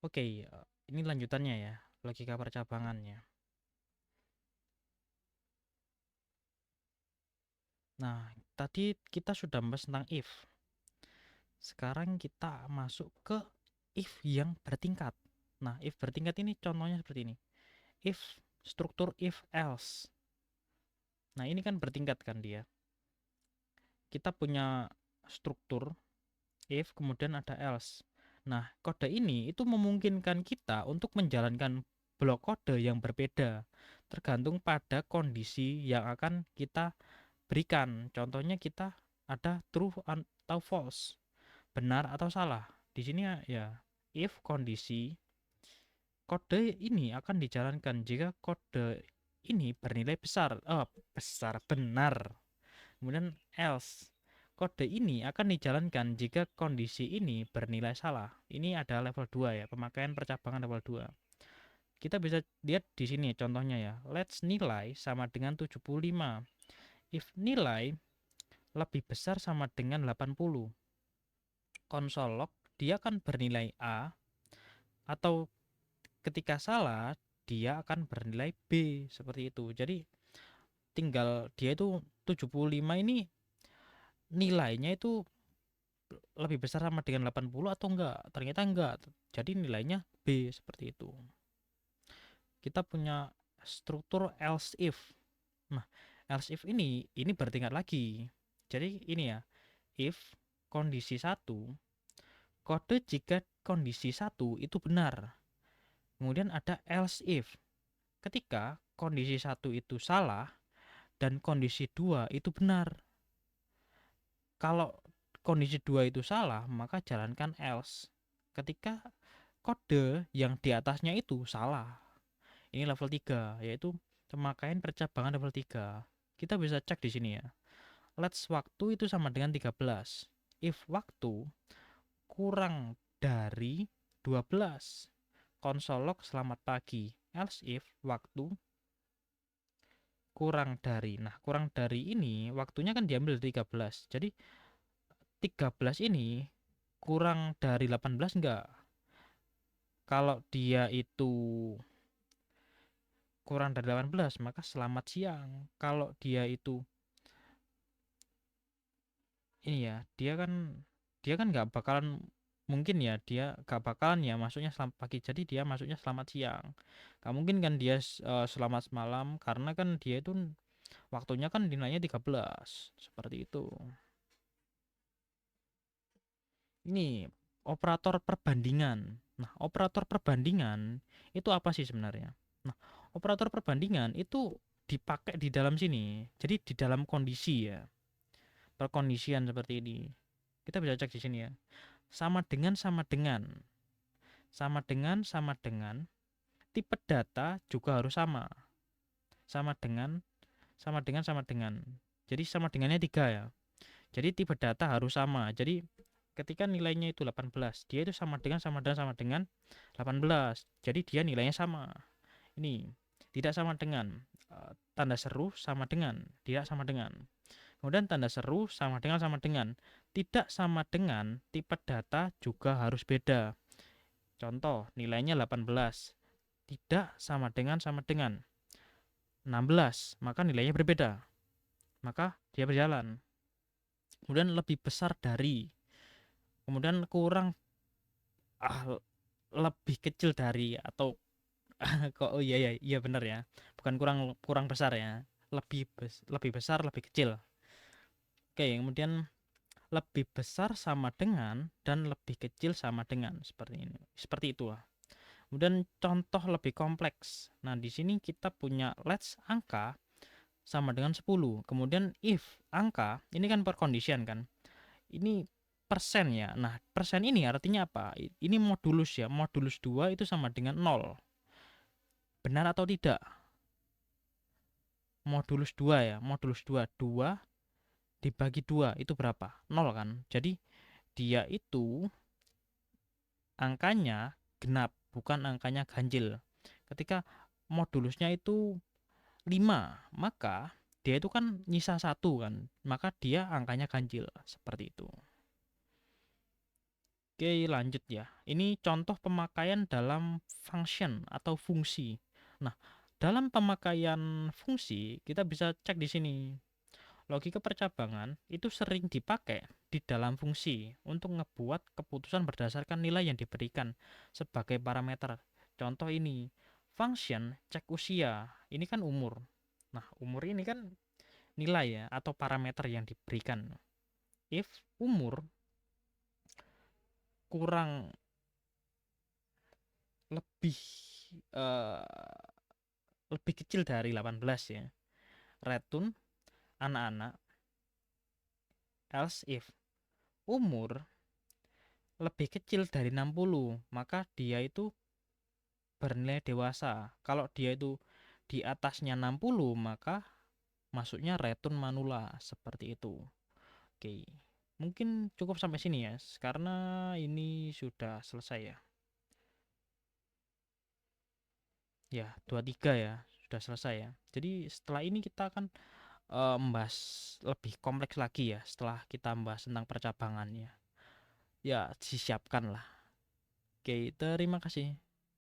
Oke, ini lanjutannya ya, logika percabangannya. Nah, tadi kita sudah membahas tentang if. Sekarang kita masuk ke if yang bertingkat. Nah, if bertingkat ini contohnya seperti ini. If, struktur if else. Nah, ini kan bertingkat kan dia. Kita punya struktur if, kemudian ada else. Nah, kode ini itu memungkinkan kita untuk menjalankan blok kode yang berbeda, tergantung pada kondisi yang akan kita berikan. Contohnya kita ada true atau false, benar atau salah. Di sini ya, if kondisi kode ini akan dijalankan jika kode ini bernilai benar. Kemudian else, kode ini akan dijalankan jika kondisi ini bernilai salah. Ini ada level 2 ya, pemakaian percabangan level 2. Kita bisa lihat di sini contohnya ya. Let's nilai sama dengan 75. If nilai lebih besar sama dengan 80, console log dia akan bernilai A, atau ketika salah dia akan bernilai B, seperti itu. Jadi tinggal dia itu 75 ini nilainya itu lebih besar sama dengan 80 atau enggak. Ternyata enggak. Jadi nilainya B, seperti itu. Kita punya struktur else if. Nah, else if ini bertingkat lagi. Jadi ini ya, if kondisi 1, kode jika kondisi 1 itu benar. Kemudian ada else if. Ketika kondisi 1 itu salah dan kondisi 2 itu benar. Kalau kondisi 2 itu salah, maka jalankan else. Ketika kode yang di atasnya itu salah. Ini level 3, yaitu pemakaian percabangan level 3. Kita bisa cek di sini ya. Let's waktu itu sama dengan 13. If waktu kurang dari 12, console log selamat pagi. Else if waktu kurang dari. Nah, kurang dari ini waktunya kan diambil 13. Jadi 13 ini kurang dari 18 enggak? Kalau dia itu kurang dari 18, maka selamat siang. Kalau dia itu ini ya, dia kan nggak bakalan, mungkin ya dia nggak bakalan ya masuknya selamat pagi, jadi dia masuknya selamat siang. Nggak mungkin kan dia selamat malam, karena kan dia itu waktunya kan nilainya 13, seperti itu. Ini operator perbandingan. Nah, operator perbandingan itu apa sih sebenarnya? Nah, operator perbandingan itu dipakai di dalam sini. Jadi di dalam kondisi ya, perkondisian seperti ini. Kita bisa cek di sini ya. Sama dengan, sama dengan. Sama dengan, sama dengan. Tipe data juga harus sama. Sama dengan, sama dengan, sama dengan. Jadi sama dengannya 3 ya. Jadi tipe data harus sama. Jadi ketika nilainya itu 18, dia itu sama dengan 18. Jadi dia nilainya sama. Ini tidak sama dengan, tanda seru sama dengan, tidak sama dengan. Kemudian tanda seru sama dengan. Tidak sama dengan tipe data juga harus beda. Contoh, nilainya 18. Tidak sama dengan 16, maka nilainya berbeda. Maka dia berjalan. Kemudian lebih besar dari. Kemudian kurang, ah, lebih kecil dari, atau kok, oh iya iya iya benar ya. Bukan kurang kurang besar ya. Lebih besar, lebih kecil. Oke, kemudian lebih besar sama dengan dan lebih kecil sama dengan, seperti ini. Seperti itu lah. Kemudian contoh lebih kompleks. Nah, di sini kita punya let's angka sama dengan 10. Kemudian if angka, ini kan per condition kan. Ini persen ya. Nah, persen ini artinya apa? Ini modulus ya. Modulus 2 itu sama dengan 0. Benar atau tidak? Modulus 2 ya. Modulus 2. 2 dibagi 2 itu berapa? 0 kan? Jadi dia itu angkanya genap, bukan angkanya ganjil. Ketika modulusnya itu 5, maka dia itu kan nyisa 1 kan. Maka dia angkanya ganjil, seperti itu. Oke, lanjut ya. Ini contoh pemakaian dalam function atau fungsi. Nah, dalam pemakaian fungsi, kita bisa cek di sini. Logika percabangan itu sering dipakai di dalam fungsi untuk ngebuat keputusan berdasarkan nilai yang diberikan sebagai parameter. Contoh ini, function cek usia. Ini kan umur. Nah, umur ini kan nilai ya atau parameter yang diberikan. If umur kurang lebih eh, lebih kecil dari 18 ya. Return anak-anak. Else if umur lebih kecil dari 60, maka dia itu bernilai dewasa. Kalau dia itu di atasnya 60, maka masuknya return manula seperti itu. Oke. Mungkin cukup sampai sini ya, karena ini sudah selesai ya. Ya, 23 ya, sudah selesai ya. Jadi setelah ini kita akan membahas lebih kompleks lagi ya setelah kita membahas tentang percabangannya. Ya, disiapkan lah. Oke, terima kasih.